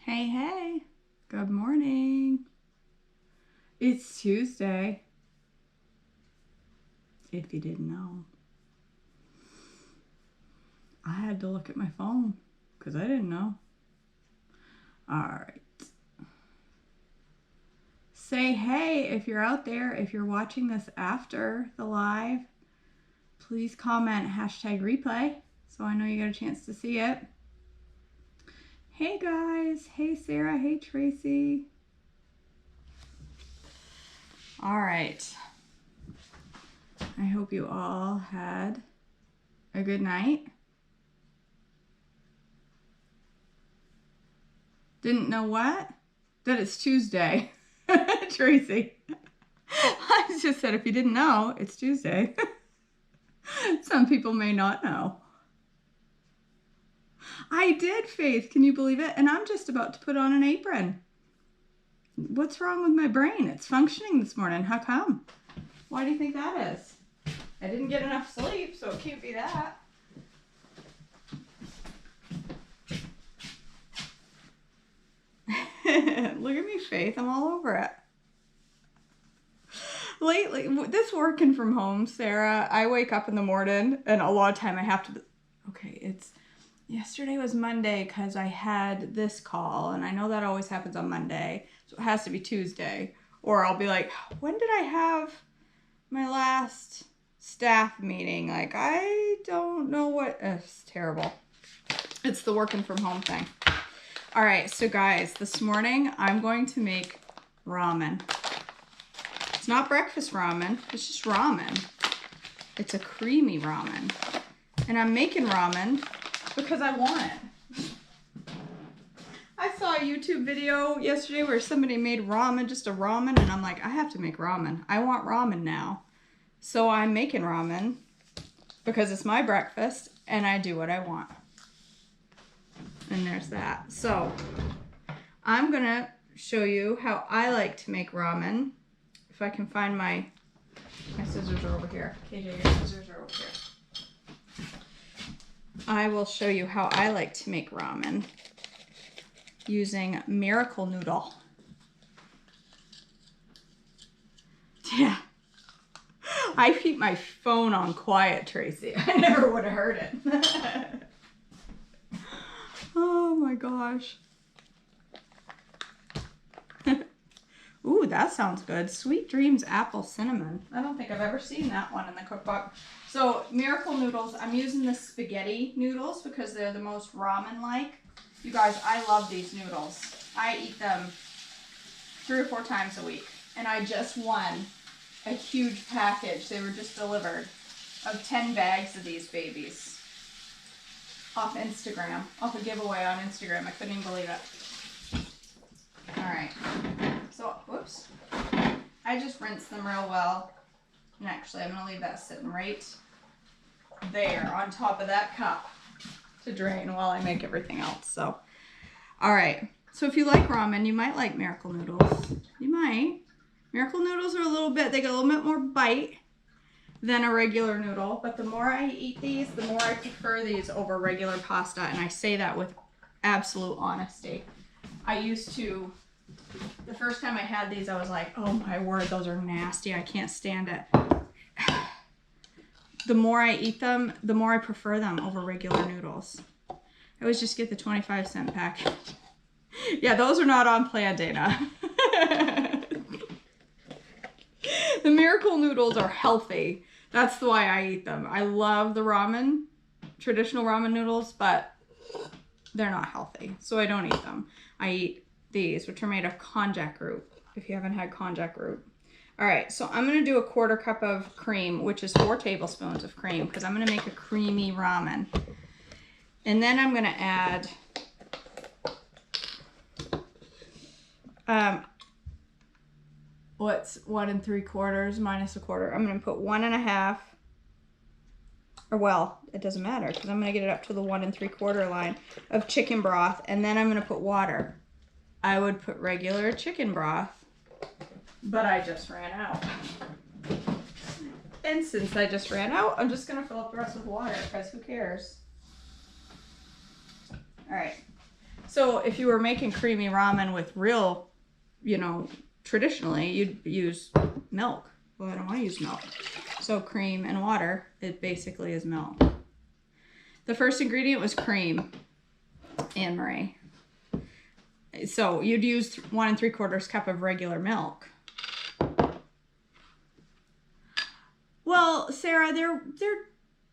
Hey, hey, good morning. It's Tuesday, if you didn't know. I had to look at my phone because I didn't know. All right. Say hey if you're out there, if you're watching this after the live, please comment #replay so I know you got a chance to see it. Hey guys, hey Sarah, hey Tracy. All right. I hope you all had a good night. Didn't know what? That it's Tuesday. Tracy. I just said if you didn't know, it's Tuesday. Some people may not know. I did, Faith. Can you believe it? And I'm just about to put on an apron. What's wrong with my brain? It's functioning this morning. How come? Why do you think that is? I didn't get enough sleep, so it can't be that. Look at me, Faith. I'm all over it. Lately, this working from home, Sarah, I wake up in the morning and a lot of time I have to, yesterday was Monday because I had this call and I know that always happens on Monday, so it has to be Tuesday. Or I'll be like, when did I have my last staff meeting? Like, I don't know what, it's terrible. It's the working from home thing. All right, so guys, this morning I'm going to make ramen. It's not breakfast ramen, it's just ramen. It's a creamy ramen. And I'm making ramen because I want it. I saw a YouTube video yesterday where somebody made ramen, just a ramen, and I'm like, I have to make ramen. I want ramen now. So I'm making ramen because it's my breakfast and I do what I want. And there's that. So I'm gonna show you how I like to make ramen. If I can find my scissors are over here. KJ, your scissors are over here. I will show you how I like to make ramen using Miracle Noodle. Yeah. I keep my phone on quiet, Tracy. I never would have heard it. Oh my gosh. Ooh, that sounds good. Sweet Dreams Apple Cinnamon. I don't think I've ever seen that one in the cookbook. So, Miracle Noodles, I'm using the spaghetti noodles because they're the most ramen-like. You guys, I love these noodles. I eat them 3 or 4 times a week. And I just won a huge package. They were just delivered of 10 bags of these babies off Instagram. Off a giveaway on Instagram. I couldn't even believe it. All right. So, whoops. I just rinsed them real well. And actually, I'm going to leave that sitting right there on top of that cup to drain while I make everything else. So, all right. So, if you like ramen, you might like Miracle Noodles. You might. Miracle Noodles are a little bit, they get a little bit more bite than a regular noodle. But the more I eat these, the more I prefer these over regular pasta. And I say that with absolute honesty. I used to... The first time I had these, I was like, oh my word, those are nasty. I can't stand it. The more I eat them, the more I prefer them over regular noodles. I always just get the 25-cent package. Yeah, those are not on plan, Dana. The Miracle Noodles are healthy. That's why I eat them. I love the ramen, traditional ramen noodles, but they're not healthy, so I don't eat them. I eat these, which are made of konjac root, if you haven't had konjac root. All right, so I'm going to do a 1/4 cup of cream, which is 4 tablespoons of cream, because I'm going to make a creamy ramen. And then I'm going to add what's 1 3/4 minus 1/4? I'm going to put 1 1/2, or well, it doesn't matter, because I'm going to get it up to the 1 3/4 line of chicken broth, and then I'm going to put water. I would put regular chicken broth, but I just ran out. And since I just ran out, I'm just going to fill up the rest with water, because who cares? All right. So if you were making creamy ramen with real, you know, traditionally, you'd use milk. Well, I don't want to use milk. So cream and water, it basically is milk. The first ingredient was cream, Anne Marie. So you'd use 1 3/4 cup of regular milk. Well, Sarah, they're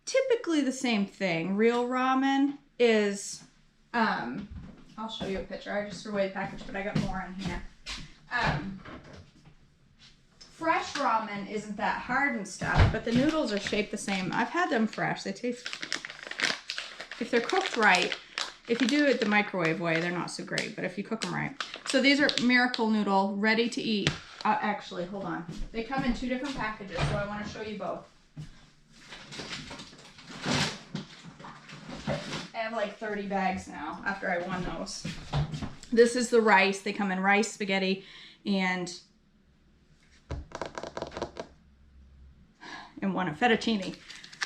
typically the same thing. Real ramen is, I'll show you a picture. I just threw away the package, but I got more in here. Fresh ramen isn't that hard and stuff, but the noodles are shaped the same. I've had them fresh. They taste, if they're cooked right, if you do it the microwave way, they're not so great, but if you cook them right. So these are Miracle Noodle, ready to eat. Actually, hold on. They come in 2 different packages, so I want to show you both. I have like 30 bags now after I won those. This is the rice. They come in rice, spaghetti, and one of fettuccine.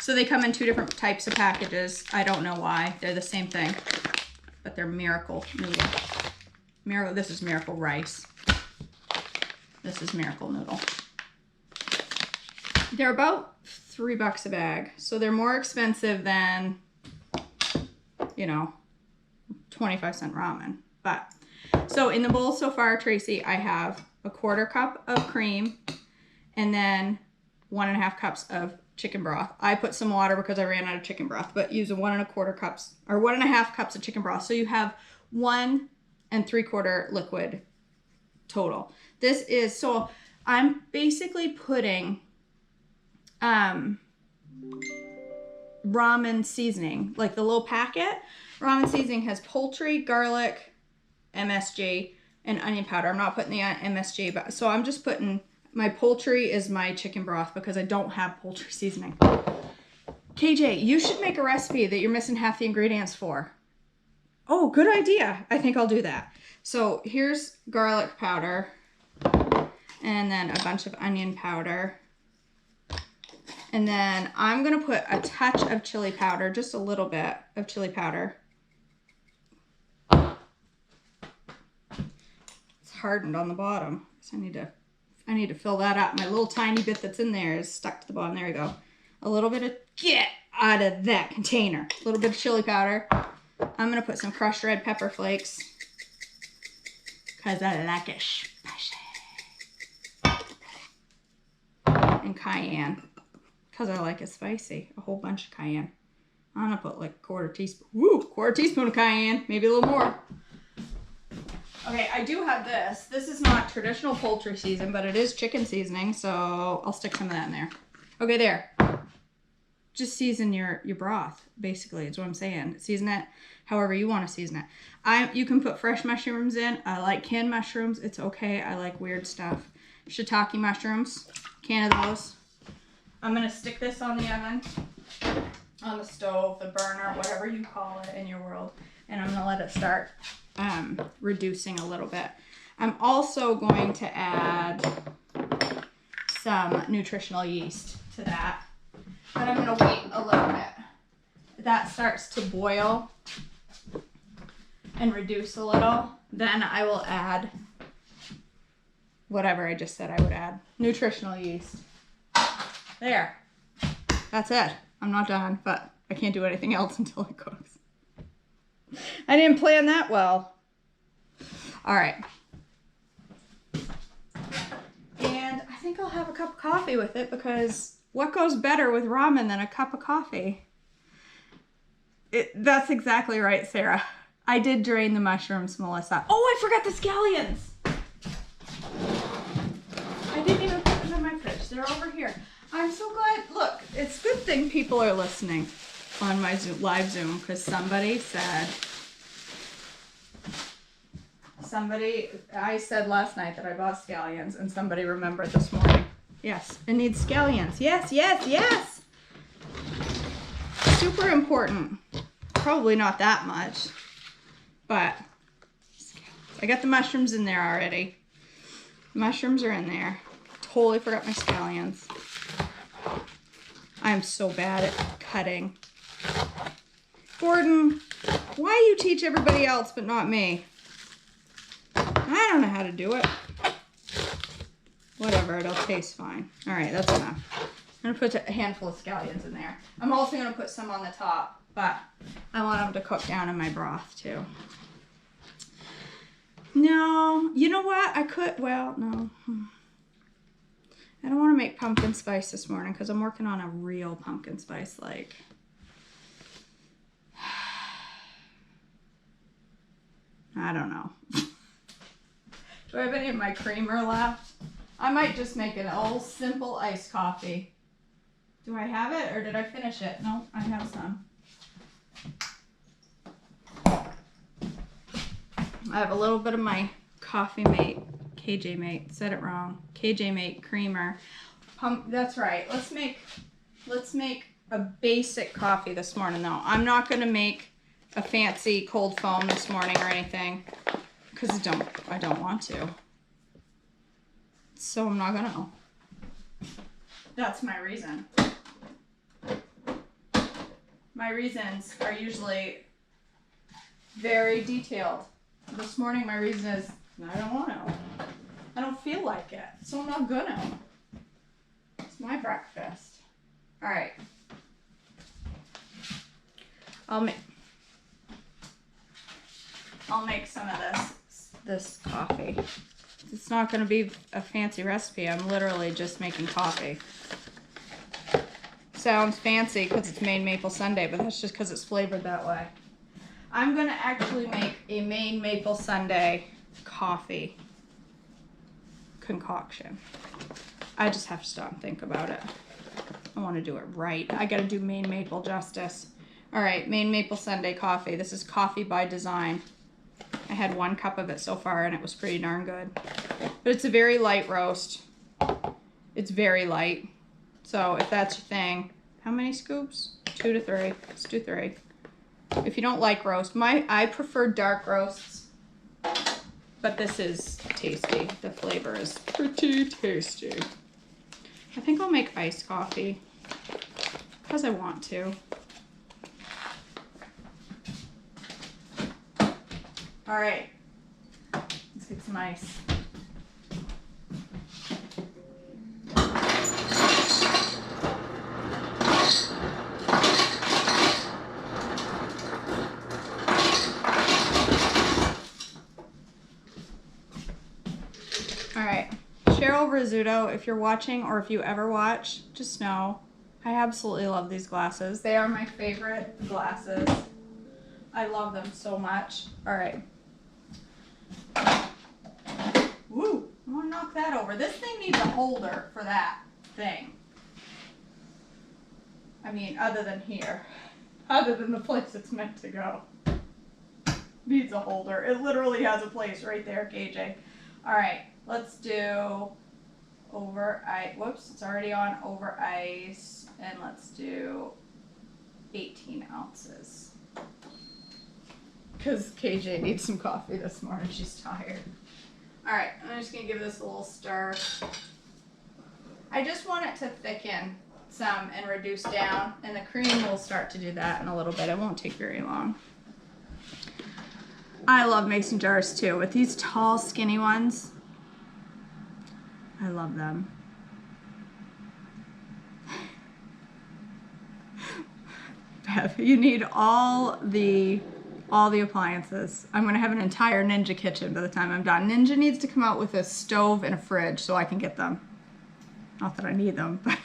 So they come in 2 different types of packages. I don't know why. They're the same thing, but they're Miracle Noodle. This is Miracle Rice. This is Miracle Noodle. They're about $3 a bag. So they're more expensive than, you know, 25-cent ramen. But, so in the bowl so far, Tracy, I have a 1/4 cup of cream and then 1 1/2 cups of chicken broth. I put some water because I ran out of chicken broth, but use 1 1/4 cups or 1 1/2 cups of chicken broth. So you have 1 3/4 liquid total. This is, so I'm basically putting ramen seasoning, like the little packet. Ramen seasoning has poultry, garlic, MSG, and onion powder. I'm not putting the MSG, but so I'm just putting, my poultry is my chicken broth because I don't have poultry seasoning. KJ, you should make a recipe that you're missing half the ingredients for. Oh, good idea. I think I'll do that. So here's garlic powder and then a bunch of onion powder. And then I'm going to put a touch of chili powder, just a little bit of chili powder. It's hardened on the bottom, so I need to fill that up. My little tiny bit that's in there is stuck to the bottom. There we go. A little bit of, get out of that container. A little bit of chili powder. I'm going to put some crushed red pepper flakes because I like it spicy. And cayenne because I like it spicy. A whole bunch of cayenne. I'm going to put like 1/4 teaspoon. Woo! 1/4 teaspoon of cayenne. Maybe a little more. Okay, I do have this. This is not traditional poultry season, but it is chicken seasoning, so I'll stick some of that in there. Okay, there. Just season your broth, basically, is what I'm saying. Season it however you want to season it. You can put fresh mushrooms in. I like canned mushrooms. It's okay. I like weird stuff. Shiitake mushrooms. Can of those. I'm going to stick this on the oven, on the stove, the burner, whatever you call it in your world. And I'm going to let it start reducing a little bit. I'm also going to add some nutritional yeast to that. But I'm going to wait a little bit. That starts to boil and reduce a little. Then I will add whatever I just said I would add. Nutritional yeast. There. That's it. I'm not done, but I can't do anything else until it cooks. I didn't plan that well. All right. And I think I'll have a cup of coffee with it because what goes better with ramen than a cup of coffee? That's exactly right, Sarah. I did drain the mushrooms, Melissa. Oh, I forgot the scallions. I didn't even put them in my fridge. They're over here. I'm so glad. Look, it's a good thing people are listening on my live Zoom because somebody said, I said last night that I bought scallions and somebody remembered this morning. Yes, it needs scallions. Yes, yes, yes. Super important. Probably not that much, but I got the mushrooms in there already. Mushrooms are in there. Totally forgot my scallions. I'm so bad at cutting. Gordon, Why you teach everybody else but not me? I don't know how to do it. Whatever, it'll taste fine. All right, that's enough. I'm gonna put a handful of scallions in there. I'm also gonna put some on the top, but I want them to cook down in my broth too. No, you know what? I could, well, no. I don't want to make pumpkin spice this morning because I'm working on a real pumpkin spice, like. I don't know. Do I have any of my creamer left? I might just make an old simple iced coffee. Do I have it or did I finish it? No, I have some. I have a little bit of my Coffee Mate, KJ Mate, said it wrong. KJ Mate creamer. That's right. Let's make a basic coffee this morning though. I'm not gonna make a fancy cold foam this morning or anything because I don't want to. So I'm not gonna. That's my reason. My reasons are usually very detailed. This morning my reason is I don't want to. I don't feel like it, so I'm not gonna. It's my breakfast. All right. I'll make some of this coffee. It's not going to be a fancy recipe. I'm literally just making coffee. Sounds fancy because it's Maine Maple Sundae, but that's just because it's flavored that way. I'm going to actually make a Maine Maple Sundae coffee concoction. I just have to stop and think about it. I want to do it right. I got to do Maine Maple justice. All right, Maine Maple Sundae coffee. This is coffee by design. I had 1 cup of it so far and it was pretty darn good. But it's a very light roast. It's very light. So if that's your thing, how many scoops? 2 to 3. Let's do 3. If you don't like roast, I prefer dark roasts. But this is tasty. The flavor is pretty tasty. I think I'll make iced coffee because I want to. All right, let's get some ice. All right, Cheryl Rizzuto, if you're watching or if you ever watch, just know I absolutely love these glasses. They are my favorite glasses. I love them so much. All right. Woo, I want to knock that over. This thing needs a holder for that thing. I mean, other than here. Other than the place it's meant to go. Needs a holder. It literally has a place right there, KJ. All right, let's do over ice. Whoops, it's already on over ice. And let's do 18 ounces. Because KJ needs some coffee this morning. She's tired. All right, I'm just going to give this a little stir. I just want it to thicken some and reduce down, and the cream will start to do that in a little bit. It won't take very long. I love mason jars too. With these tall, skinny ones, I love them. Bev, you need all the appliances. I'm gonna have an entire Ninja kitchen by the time I'm done. Ninja needs to come out with a stove and a fridge so I can get them. Not that I need them, but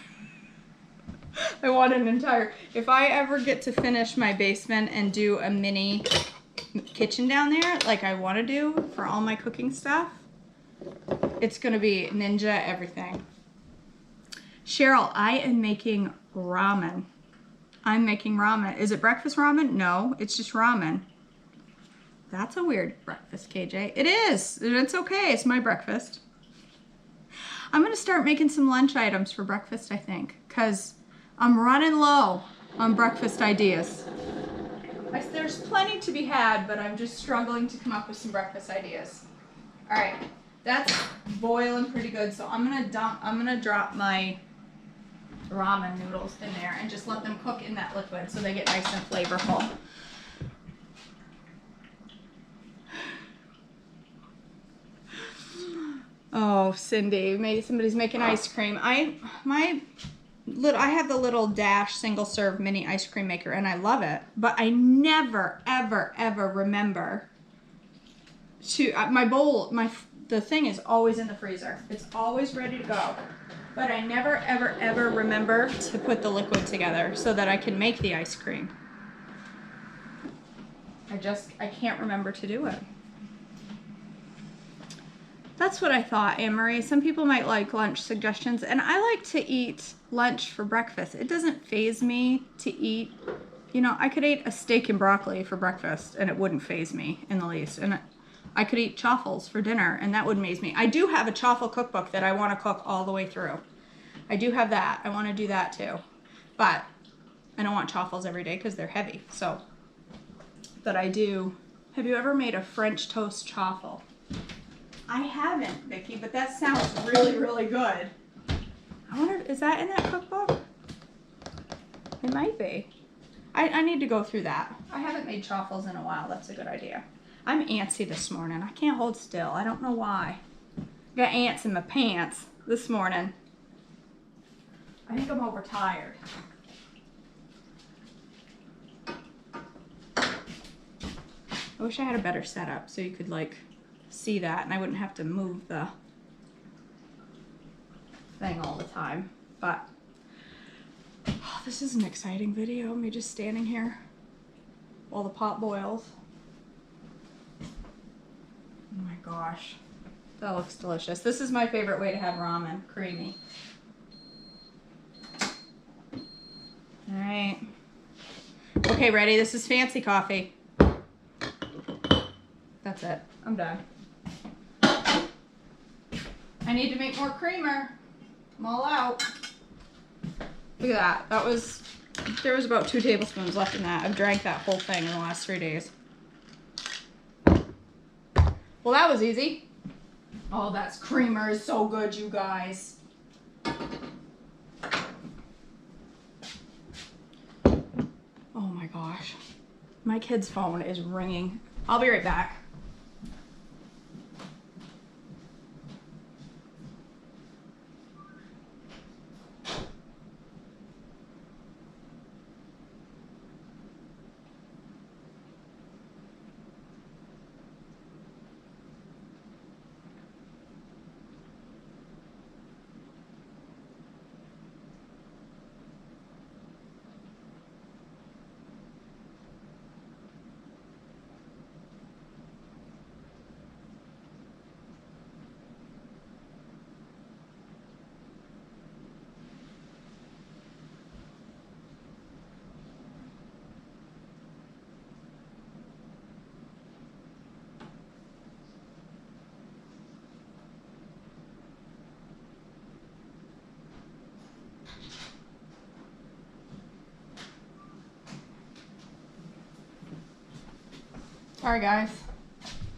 I want an entire, if I ever get to finish my basement and do a mini kitchen down there, like I wanna do for all my cooking stuff, it's gonna be Ninja everything. Cheryl, I am making ramen. I'm making ramen. Is it breakfast ramen? No, it's just ramen. That's a weird breakfast, KJ. It is. It's okay. It's my breakfast. I'm going to start making some lunch items for breakfast, I think, because I'm running low on breakfast ideas. There's plenty to be had, but I'm just struggling to come up with some breakfast ideas. All right, that's boiling pretty good, so I'm gonna drop my ramen noodles in there and just let them cook in that liquid so they get nice and flavorful. Oh, Cindy, maybe somebody's making ice cream. I have the little Dash single serve mini ice cream maker and I love it, but I never, ever, ever remember to, the thing is always in the freezer. It's always ready to go, but I never, ever, ever remember to put the liquid together so that I can make the ice cream. I can't remember to do it. That's what I thought, Anne-Marie. Some people might like lunch suggestions, and I like to eat lunch for breakfast. It doesn't faze me to eat, you know, I could eat a steak and broccoli for breakfast, and it wouldn't faze me in the least. And I could eat chaffles for dinner, and that wouldn't faze me. I do have a chaffle cookbook that I want to cook all the way through. I do have that. I want to do that too. But I don't want chaffles every day because they're heavy. So, but I do. Have you ever made a French toast chaffle? I haven't, Vicki, but that sounds really, really good. I wonder, is that in that cookbook? It might be. I need to go through that. I haven't made chaffles in a while. That's a good idea. I'm antsy this morning. I can't hold still. I don't know why. Got ants in my pants this morning. I think I'm overtired. I wish I had a better setup so you could like see that and I wouldn't have to move the thing all the time. But oh, this is an exciting video. Me just standing here while the pot boils. Oh my gosh, that looks delicious. This is my favorite way to have ramen, creamy. All right. Okay, ready? This is fancy coffee. That's it. I'm done. I need to make more creamer. I'm all out. Look at that. There was about 2 tablespoons left in that. I've drank that whole thing in the last 3 days. Well, that was easy. Oh, that creamer is so good, you guys. Oh my gosh. My kid's phone is ringing. I'll be right back. Sorry guys,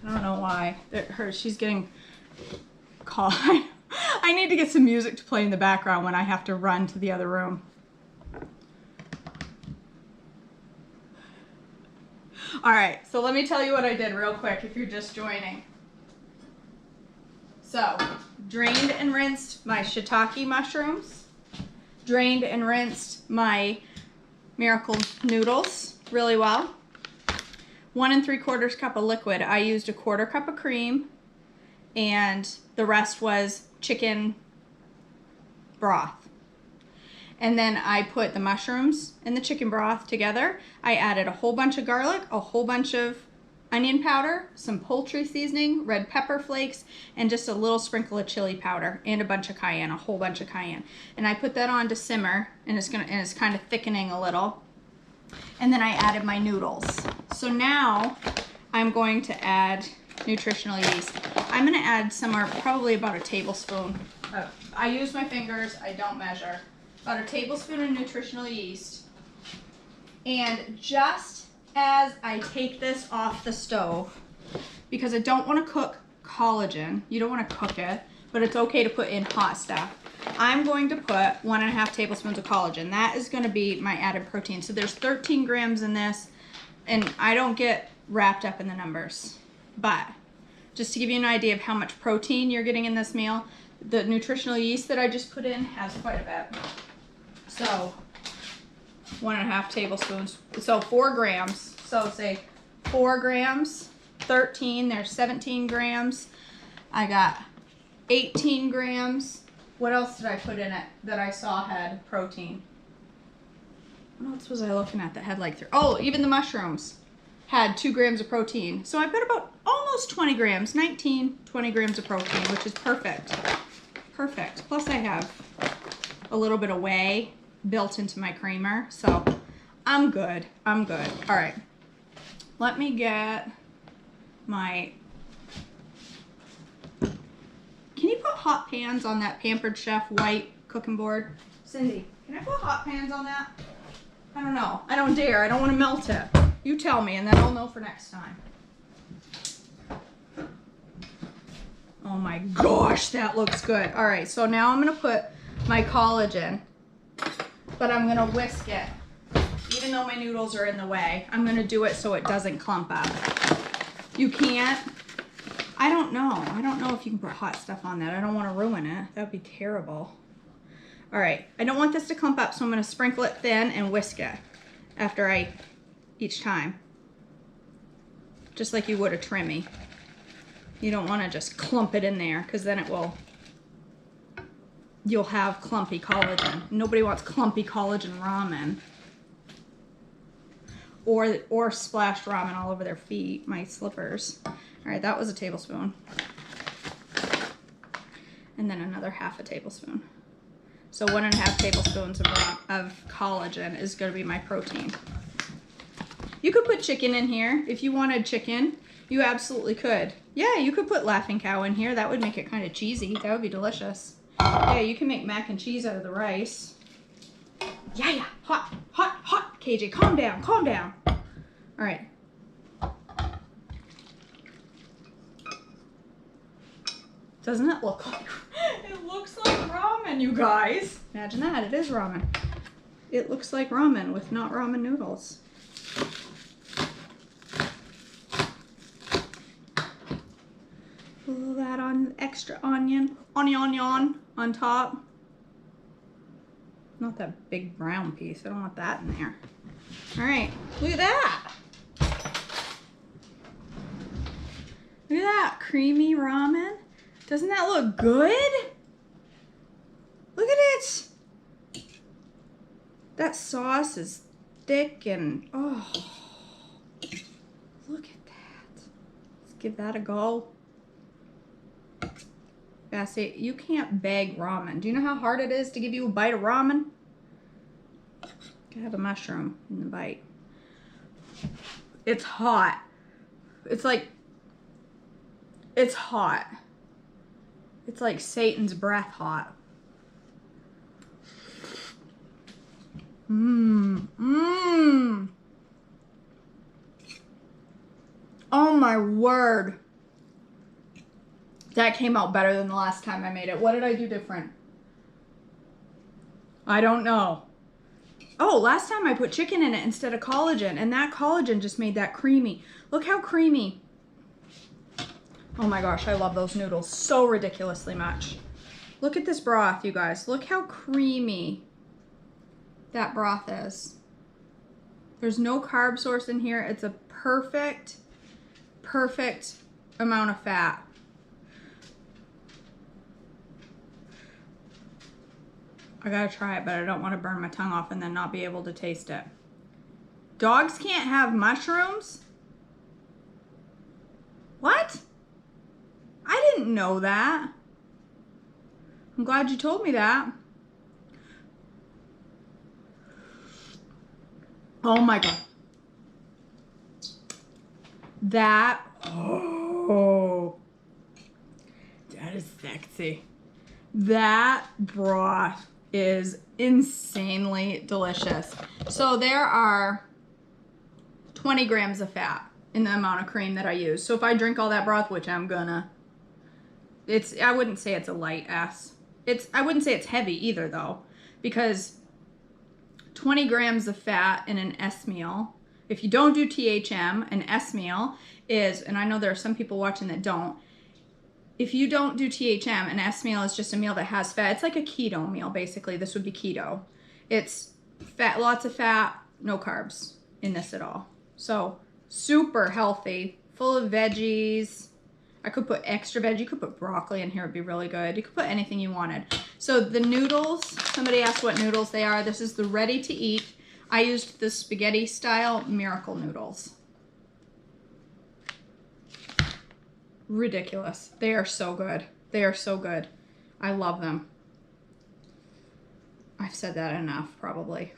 I don't know why. She's getting caught. I need to get some music to play in the background when I have to run to the other room. All right, so let me tell you what I did real quick if you're just joining. So, drained and rinsed my shiitake mushrooms. Drained and rinsed my miracle noodles really well. 1 3/4 cup of liquid. I used 1/4 cup of cream and the rest was chicken broth. And then I put the mushrooms and the chicken broth together. I added a whole bunch of garlic, a whole bunch of onion powder, some poultry seasoning, red pepper flakes, and just a little sprinkle of chili powder and a bunch of cayenne, a whole bunch of cayenne. And I put that on to simmer and it's kind of thickening a little. And then I added my noodles. So now I'm going to add nutritional yeast. I'm going to add probably about a tablespoon. I use my fingers, I don't measure. About a tablespoon of nutritional yeast. And just as I take this off the stove, because I don't want to cook collagen, you don't want to cook it, but it's okay to put in hot stuff. I'm going to put 1.5 tablespoons of collagen. That is going to be my added protein. So there's 13 grams in this, and I don't get wrapped up in the numbers. But just to give you an idea of how much protein you're getting in this meal. The nutritional yeast that I just put in has quite a bit. So 1.5 tablespoons. So 4 grams. So say 4 grams, 13, there's 17 grams. I got 18 grams. What else did I put in it that I saw had protein? What else was I looking at that had like 3? Oh, even the mushrooms had 2 grams of protein. So I've got about almost 20 grams, 19, 20 grams of protein, which is perfect. Perfect. Plus I have a little bit of whey built into my creamer. So I'm good. I'm good. All right. Let me get my... Can you put hot pans on that Pampered Chef white cooking board? Cindy, can I put hot pans on that? I don't know. I don't dare. I don't want to melt it. You tell me and then I'll know for next time. Oh my gosh, that looks good. All right, so now I'm going to put my collagen, but I'm going to whisk it. Even though my noodles are in the way, I'm going to do it so it doesn't clump up. You can't. I don't know. I don't know if you can put hot stuff on that. I don't want to ruin it. That would be terrible. All right. I don't want this to clump up, so I'm going to sprinkle it thin and whisk it after each time. Just like you would a trimmy. You don't want to just clump it in there because then you'll have clumpy collagen. Nobody wants clumpy collagen ramen. Or splashed ramen all over their feet, my slippers. All right, that was a tablespoon. And then another 1/2 tablespoon. So 1.5 tablespoons of collagen is going to be my protein. You could put chicken in here. If you wanted chicken, you absolutely could. Yeah, you could put Laughing Cow in here. That would make it kind of cheesy. That would be delicious. Yeah, you can make mac and cheese out of the rice. Yeah. Hot, hot, hot. KJ, calm down, calm down. All right. Doesn't it look like, it looks like ramen, you guys. Imagine that, it is ramen. It looks like ramen with not ramen noodles. A little of that on extra onion on top. Not that big brown piece. I don't want that in there. All right, look at that. Look at that, creamy ramen. Doesn't that look good? Look at it. That sauce is thick and, oh, look at that. Let's give that a go. Bessie, you can't beg ramen. Do you know how hard it is to give you a bite of ramen? You have a mushroom in the bite. It's hot. It's like, it's hot. It's like Satan's breath hot. Oh my word. That came out better than the last time I made it. What did I do different? I don't know. Oh, last time I put chicken in it instead of collagen, and that collagen just made that creamy. Look how creamy. Oh my gosh, I love those noodles so ridiculously much. Look at this broth, you guys. Look how creamy that broth is. There's no carb source in here. It's a perfect amount of fat. I gotta try it, but I don't want to burn my tongue off and then not be able to taste it. Dogs can't have mushrooms? What? I didn't know that. I'm glad you told me that. Oh my God. That, oh, that is sexy. That broth is insanely delicious. So there are 20 grams of fat in the amount of cream that I use. So if I drink all that broth, which I'm gonna, I wouldn't say it's a light S. I wouldn't say it's heavy either though, because 20 grams of fat in an S meal, if you don't do THM, an S meal is, and I know there are some people watching that don't, if you don't do THM, an S meal is just a meal that has fat. It's like a keto meal, basically. This would be keto. It's fat, lots of fat, no carbs in this at all. So super healthy, full of veggies. I could put extra veg. You could put broccoli in here. It'd be really good. You could put anything you wanted. So the noodles, somebody asked what noodles they are. This is the ready to eat. I used the spaghetti style Miracle noodles. Ridiculous. They are so good. They are so good. I love them. I've said that enough, probably.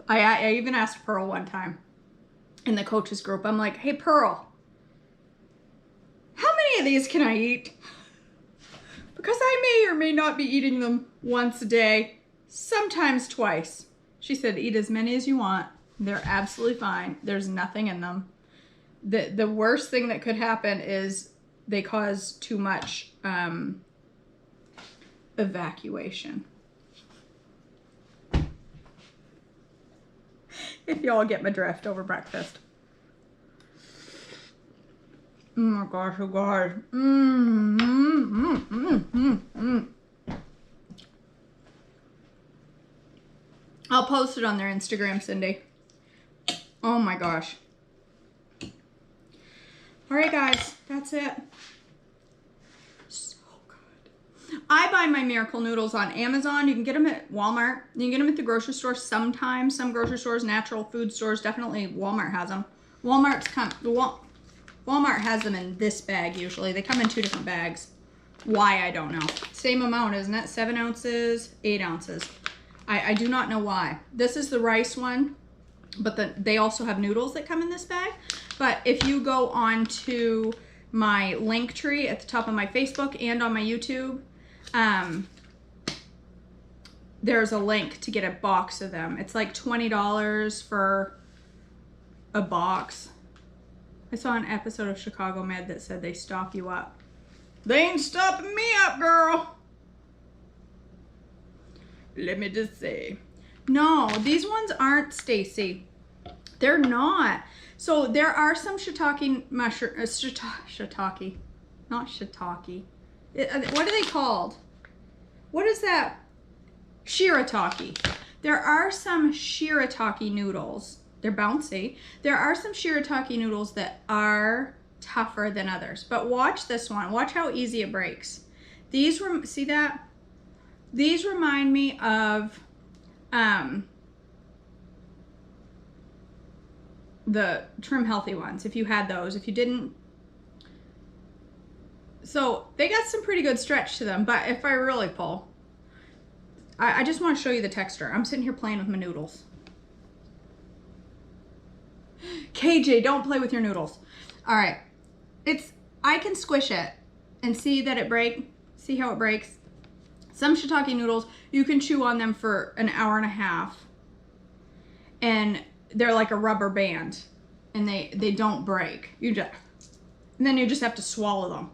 I even asked Pearl one time in the coaches group. I'm like, hey, Pearl, how many of these can I eat? Because I may or may not be eating them once a day, sometimes twice. She said, eat as many as you want. They're absolutely fine. There's nothing in them. The worst thing that could happen is they cause too much evacuation. If y'all get my drift over breakfast. Oh my gosh, oh God. I'll post it on their Instagram, Cindy. Oh my gosh. All right, guys, that's it. So good. I buy my Miracle noodles on Amazon. You can get them at Walmart. You can get them at the grocery store sometimes. Some grocery stores, natural food stores, definitely Walmart has them. Walmart has them in this bag usually. They come in 2 different bags. Why, I don't know. Same amount, isn't it? 7 ounces, 8 ounces. I do not know why. This is the rice one, but they also have noodles that come in this bag. But if you go on to my link tree at the top of my Facebook and on my YouTube, there's a link to get a box of them. It's like $20 for a box. I saw an episode of Chicago Med that said they stop you up. They ain't stopping me up, girl. Let me just say. No, these ones aren't, Stacy. They're not. So there are some shiitake mushroom, shiitake, not shiitake. What are they called? What is that? Shirataki. There are some shirataki noodles. They're bouncy. There are some shirataki noodles that are tougher than others. But watch this one. Watch how easy it breaks. These, see that? These remind me of the Trim Healthy ones, if you had those. If you didn't, so they got some pretty good stretch to them, but if I really pull, I just want to show you the texture. I'm sitting here playing with my noodles. KJ, don't play with your noodles. All right, I can squish it and see that it see how it breaks. Some shiitake noodles, you can chew on them for an hour and a half, and they're like a rubber band, and they don't break. And then you just have to swallow them.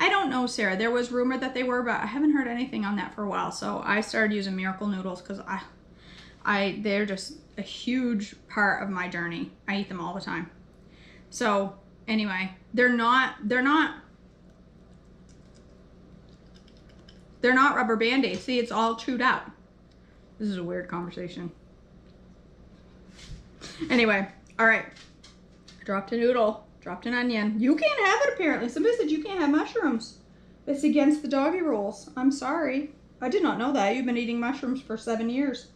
I don't know, Sarah. There was rumor that they were, but I haven't heard anything on that for a while. So I started using Miracle noodles because they're just a huge part of my journey. I eat them all the time. So anyway, they're not rubber band-aids. See, it's all chewed out. This is a weird conversation. Anyway, all right. Dropped a noodle, dropped an onion. You can't have it apparently. Somebody said you can't have mushrooms. It's against the doggy rules. I'm sorry. I did not know that. You've been eating mushrooms for 7 years.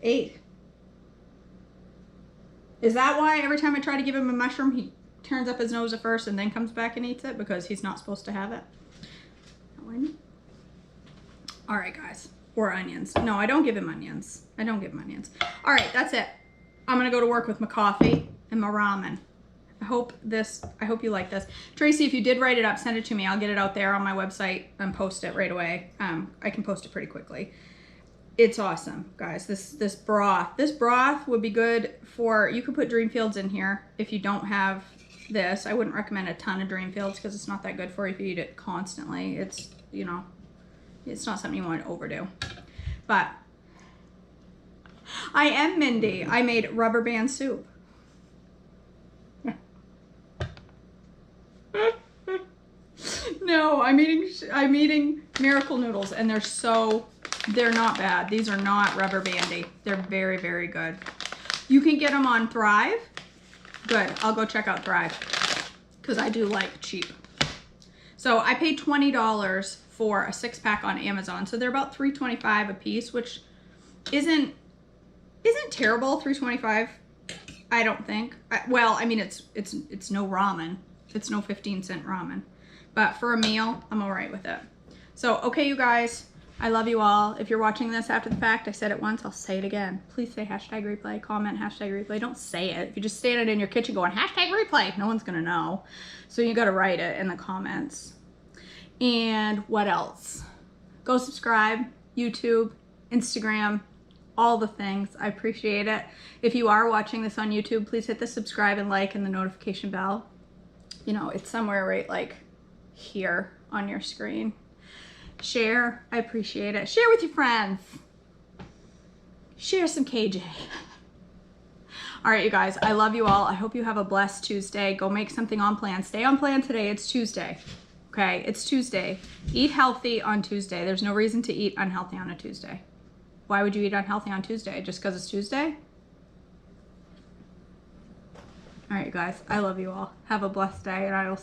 8. Is that why every time I try to give him a mushroom, he turns up his nose at first and then comes back and eats it? Because he's not supposed to have it? All right, guys. Or onions. No, I don't give him onions. I don't give him onions. All right, that's it. I'm going to go to work with my coffee and my ramen. I hope you like this. Tracy, if you did write it up, send it to me. I'll get it out there on my website and post it right away. I can post it pretty quickly. It's awesome, guys. This broth would be good for, you could put Dreamfields in here if you don't have this. I wouldn't recommend a ton of Dreamfields because it's not that good for you if you eat it constantly. It's, you know, it's not something you want to overdo. But I am Mindy. I made rubber band soup. No, I'm eating Miracle Noodles, and they're not bad. These are not rubber bandy. They're very, very good. You can get them on Thrive. Good, I'll go check out Thrive, because I do like cheap. So I paid $20 for a 6-pack on Amazon. So they're about $3.25 a piece, which isn't terrible. $3.25, I don't think. Well, I mean, it's no ramen. It's no 15-cent ramen. But for a meal, I'm all right with it. So, okay, you guys, I love you all. If you're watching this after the fact, I said it once, I'll say it again. Please say hashtag replay, comment hashtag replay. Don't say it. If you just stand it in your kitchen going hashtag replay, no one's gonna know. So you gotta write it in the comments. And what else? Go subscribe, YouTube, Instagram, all the things. I appreciate it. If you are watching this on YouTube, please hit the subscribe and like and the notification bell. You know, it's somewhere right like here on your screen. Share, I appreciate it. Share with your friends. Share some KJ. All right, you guys, I love you all. I hope you have a blessed Tuesday. Go make something on plan. Stay on plan today. It's Tuesday. Okay, it's Tuesday. Eat healthy on Tuesday. There's no reason to eat unhealthy on a Tuesday. Why would you eat unhealthy on Tuesday? Just because it's Tuesday? All right, guys, I love you all. Have a blessed day, and I will